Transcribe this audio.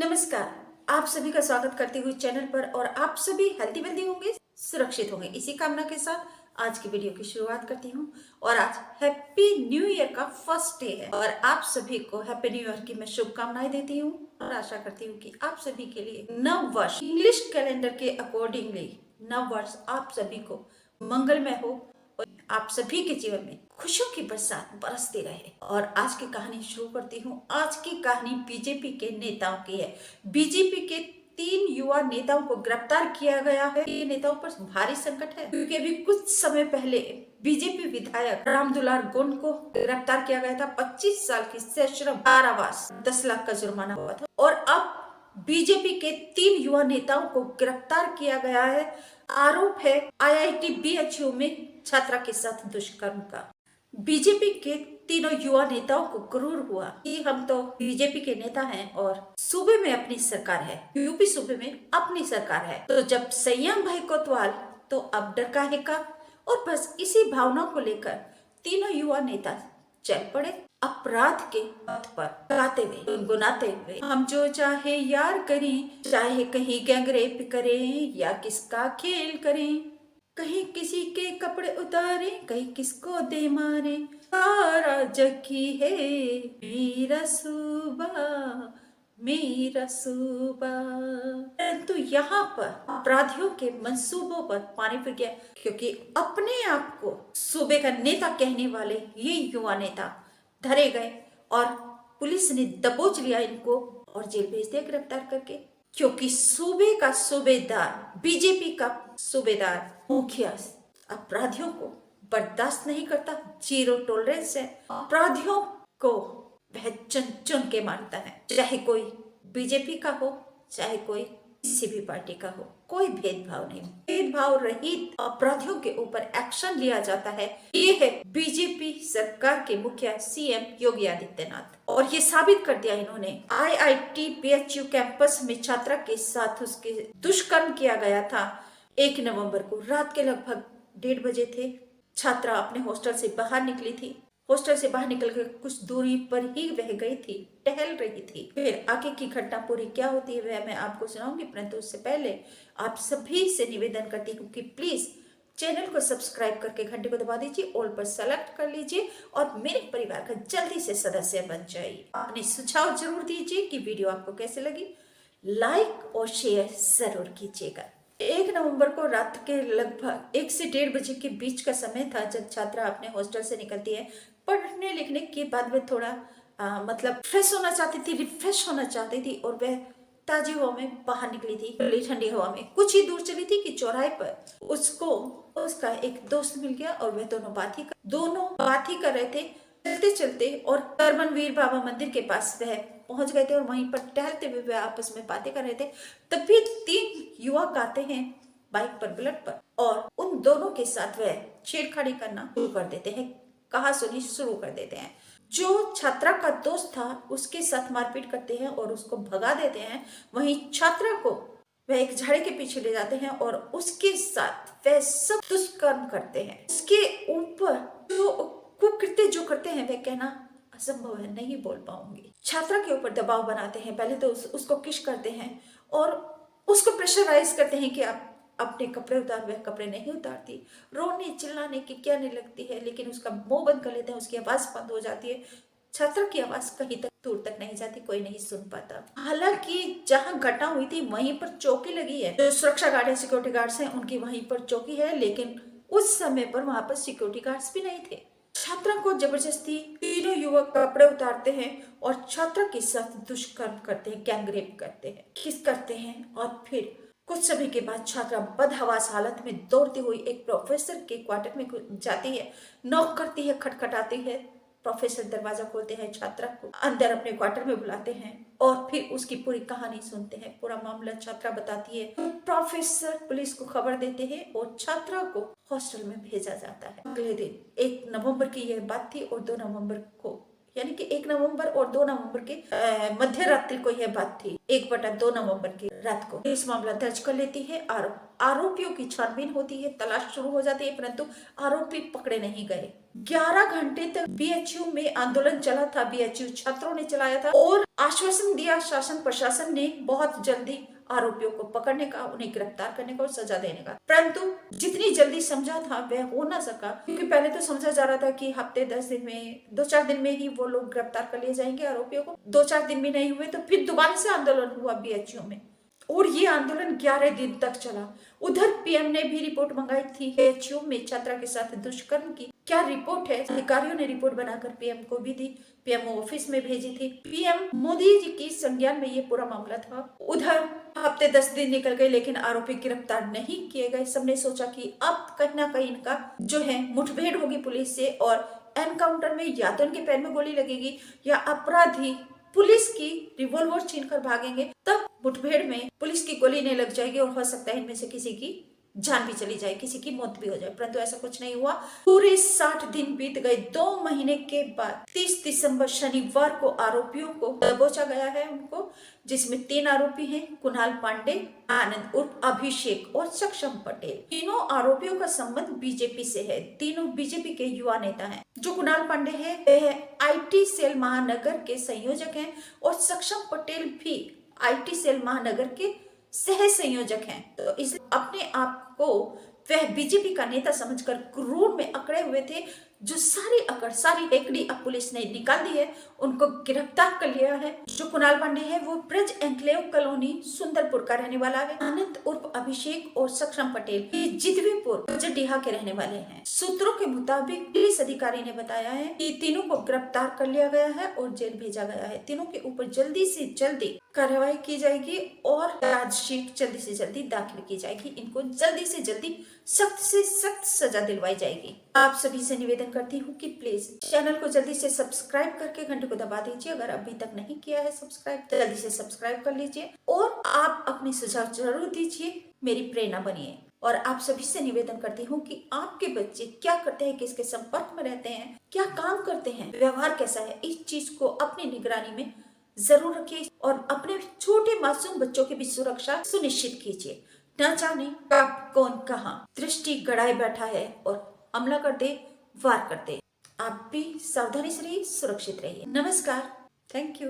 नमस्कार। आप सभी का स्वागत करती हुई चैनल पर और आप सभी हेल्दी वेल्दी होंगे, सुरक्षित होंगे, इसी कामना के साथ आज की वीडियो की शुरुआत करती हूँ। और आज हैप्पी न्यू ईयर का फर्स्ट डे है और आप सभी को हैप्पी न्यू ईयर की मैं शुभकामनाएं देती हूँ और आशा करती हूँ कि आप सभी के लिए नव वर्ष इंग्लिश कैलेंडर के अकॉर्डिंगली नव वर्ष आप सभी को मंगलमय हो और आप सभी के जीवन में खुशियों की बरसात बरसती रहे। और आज की कहानी शुरू करती हूँ। आज की कहानी बीजेपी के नेताओं की है। बीजेपी के 3 युवा नेताओं को गिरफ्तार किया गया है। ये नेताओं पर भारी संकट है क्योंकि अभी कुछ समय पहले बीजेपी विधायक रामदुलार गोंड को गिरफ्तार किया गया था। 25 साल की सश्रम कारावास, 10 लाख का जुर्माना हुआ था। और अब बीजेपी के 3 युवा नेताओं को गिरफ्तार किया गया है। आरोप है आईआईटी बीएचयू में छात्रा के साथ दुष्कर्म का। बीजेपी के तीनों युवा नेताओं को गुरूर हुआ कि हम तो बीजेपी के नेता हैं और सूबे में अपनी सरकार है, यूपी सूबे में अपनी सरकार है, तो जब संयम भाई कोतवाल तो अब डर काहे का। और बस इसी भावना को लेकर तीनों युवा नेता चल पड़े अपराध के पथ पर, गाते हुए गुनगुनाते हुए, हम जो चाहे यार करें, चाहे कहीं गैंगरेप करें या किसका खेल करें, कहीं किसी के कपड़े उतारे, कहीं किसको दे मारे, सारा जगी है मेरा सूबा, मेरा सूबा। परंतु यहाँ पर अपराधियों के मंसूबों पर पानी फिर गया क्योंकि अपने आप को सूबे का नेता कहने वाले ये युवा नेता धरे गए और पुलिस ने दबोच लिया इनको और जेल भेज दिया गिरफ्तार करके। क्योंकि सूबे का सूबेदार, बीजेपी का सूबेदार मुखिया अपराधियों को बर्दाश्त नहीं करता, जीरो टॉलरेंस है। अपराधियों को वह चुन चुन के मारता है, चाहे कोई बीजेपी का हो चाहे कोई किसी भी पार्टी का हो, कोई भेदभाव नहीं, भेदभाव रहित अपराधियों के ऊपर एक्शन लिया जाता है। ये है बीजेपी सरकार के मुखिया सीएम योगी आदित्यनाथ। और ये साबित कर दिया इन्होंने। आईआईटी बीएचयू कैंपस में छात्रा के साथ उसके दुष्कर्म किया गया था। 1 नवंबर को रात के लगभग 1:30 बजे थे। छात्रा अपने हॉस्टल से बाहर निकली थी। हॉस्टल से बाहर निकल कर कुछ दूरी पर ही वह गई थी, टहल रही थी। फिर आगे की घटना पूरी क्या होती है वह मैं आपको सुनाऊंगी, परंतु उससे पहले आप सभी से निवेदन करती हूँ कि प्लीज चैनल को सब्सक्राइब करके घंटे को दबा दीजिए, ऑल पर सेलेक्ट कर लीजिए और मेरे परिवार का जल्दी से सदस्य बन जाइए। अपने सुझाव जरूर दीजिए कि वीडियो आपको कैसे लगी, लाइक और शेयर जरूर कीजिएगा। 1 नवंबर को रात के लगभग 1 से 1:30 बजे के बीच का समय था जब छात्रा अपने हॉस्टल से निकलती है। पढ़ने लिखने के बाद वह थोड़ा मतलब फ्रेश होना चाहती थी, रिफ्रेश होना चाहती थी और वह ताजी हवा में बाहर निकली थी, खुली ठंडी हवा में। कुछ ही दूर चली थी कि चौराहे पर उसको उसका एक दोस्त मिल गया और वह दोनों बात ही कर रहे थे चलते चलते। और कर्मनवीर बाबा मंदिर के पास वह पहुंच गए थे और वहीं पर टहलते हुए वे आपस में बातें कर रहे थे। तभी 3 युवक आते हैं बाइक पर, बुलेट पर, और उन दोनों के साथ वह छेड़खानी करना शुरू कर देते हैं, कहा सुनी शुरू कर देते हैं। जो छात्रा का दोस्त था उसके साथ मारपीट करते हैं और उसको भगा देते हैं। वहीं छात्रा को वह एक झाड़ी के पीछे ले जाते हैं और उसके साथ वह सब दुष्कर्म करते हैं। उसके ऊपर जो कुकृत्य जो करते हैं वह कहना असंभव है, नहीं बोल पाऊंगी। छात्रा के ऊपर दबाव बनाते हैं, पहले तो उसको किश करते हैं और उसको प्रेशराइज करते हैं कि आप अपने कपड़े उतार। वह कपड़े नहीं उतारती, रोने चिल्लाने की क्या नहीं लगती है, लेकिन उसका मुंह बंद कर लेते हैं, उसकी आवाज बंद हो जाती है। छात्रा की आवाज कहीं तक दूर तक नहीं जाती, कोई नहीं सुन पाता। हालांकि जहां घटना हुई थी वहीं पर चौकी लगी है, जो सुरक्षा गार्ड है, सिक्योरिटी गार्ड्स हैं, उनकी वहीं पर चौकी है, लेकिन उस समय पर वहां पर सिक्योरिटी गार्ड्स भी नहीं थे। छात्रा को जबरदस्ती तीनों युवक कपड़े उतारते हैं और छात्रा के साथ दुष्कर्म करते हैं, गैंगरेप करते हैं, किस करते हैं। और फिर कुछ समय के बाद छात्रा बदहवास हालत में दौड़ती हुई एक प्रोफेसर के क्वार्टर में जाती है, नॉक करती है, खटखटाती है। प्रोफेसर दरवाजा खोलते हैं, छात्रा को अंदर अपने क्वार्टर में बुलाते हैं और फिर उसकी पूरी कहानी सुनते हैं। पूरा मामला छात्रा बताती है। प्रोफेसर पुलिस को खबर देते हैं और छात्रा को हॉस्टल में भेजा जाता है। अगले दिन 1 नवंबर की यह बात थी और 2 नवंबर को, यानी कि 1 नवंबर और 2 नवंबर के मध्य रात्रि को यह बात थी। 1/2 नवंबर की रात को इस मामला दर्ज कर लेती है। आरोपियों की छानबीन होती है, तलाश शुरू हो जाती है, परंतु आरोपी पकड़े नहीं गए। 11 घंटे तक बीएचयू में आंदोलन चला था, बीएचयू छात्रों ने चलाया था और आश्वासन दिया शासन प्रशासन ने बहुत जल्दी आरोपियों को पकड़ने का, उन्हें गिरफ्तार करने का और सजा देने का, परंतु जितनी जल्दी समझा था वह हो ना सका, क्योंकि पहले तो समझा जा रहा था कि हफ्ते 10 दिन में, 2-4 दिन में ही वो लोग गिरफ्तार कर लिए जाएंगे आरोपियों को। 2-4 दिन भी नहीं हुए तो फिर दोबारा से आंदोलन हुआ बीएचयू में और ये आंदोलन 11 दिन तक चला। उधर पीएम ने भी रिपोर्ट मंगाई थी बीएचयू में छात्रा के साथ दुष्कर्म की। क्या रिपोर्ट है, अधिकारियों ने रिपोर्ट बनाकर पीएम को भी दी, पीएम ऑफिस में भेजी थी। पीएम मोदी जी की संज्ञान में ये पूरा मामला था। उधर हफ्ते 10 दिन निकल गए लेकिन आरोपी गिरफ्तार नहीं किए गए। सबने सोचा कि अब कहीं ना कहीं इनका जो है मुठभेड़ होगी पुलिस से और एनकाउंटर में या तो इनके पैर में गोली लगेगी या अपराधी पुलिस की रिवॉल्वर छीनकर भागेंगे, तब मुठभेड़ में पुलिस की गोली नहीं लग जाएगी और हो सकता है इनमें से किसी की जान भी चली जाए, किसी की मौत भी हो जाए, परंतु ऐसा कुछ नहीं हुआ। पूरे 60 दिन बीत गए। 2 महीने के बाद 30 दिसंबर शनिवार को आरोपियों को दबोचा गया है उनको, जिसमें 3 आरोपी हैं, कुणाल पांडे, आनंद उर्फ अभिषेक और सक्षम पटेल। तीनों आरोपियों का संबंध बीजेपी से है। तीनों बीजेपी के युवा नेता हैं। जो कुणाल पांडे है वह आईटी सेल महानगर के संयोजक हैं और सक्षम पटेल भी आईटी सेल महानगर के सह संयोजक हैं। तो इस अपने आप को वह बीजेपी का नेता समझकर क्रूर में अकड़े हुए थे। जो सारी हेकड़ी अब पुलिस ने निकाल दी है, उनको गिरफ्तार कर लिया है। जो कुणाल पांडे है वो ब्रज एंक्लेव कॉलोनी सुंदरपुर का रहने वाला है। आनंद उर्फ अभिषेक और सक्षम पटेल ये जिदवीपुर जटिहा के रहने वाले हैं। सूत्रों के मुताबिक पुलिस अधिकारी ने बताया है कि तीनों को गिरफ्तार कर लिया गया है और जेल भेजा गया है। तीनों के ऊपर जल्दी से जल्दी कार्रवाई की जाएगी और चार्जशीट जल्दी से जल्दी दाखिल की जाएगी। इनको जल्दी से जल्दी सख्त से सख्त सजा दिलवाई जाएगी। आप सभी से निवेदन करती हूँ कि प्लीज चैनल को जल्दी से सब्सक्राइब करके घंटे को दबा दीजिए। अगर अभी तक नहीं किया है सब्सक्राइब तो जल्दी से सब्सक्राइब कर लीजिए और आप अपने सुझाव जरूर दीजिए, मेरी प्रेरणा बनिए। और आप सभी से निवेदन करती हूँ कि आपके बच्चे क्या करते हैं, किसके संपर्क में रहते हैं, क्या काम करते हैं, व्यवहार कैसा है, इस चीज को अपनी निगरानी में जरूर रखिए और अपने छोटे मासूम बच्चों की भी सुरक्षा सुनिश्चित कीजिए। न जाने कब कौन कहाँ दृष्टि गड़ाए बैठा है और हमला कर दे, वार कर दे। आप भी सावधानी से रहिए, सुरक्षित रहिए। नमस्कार, थैंक यू।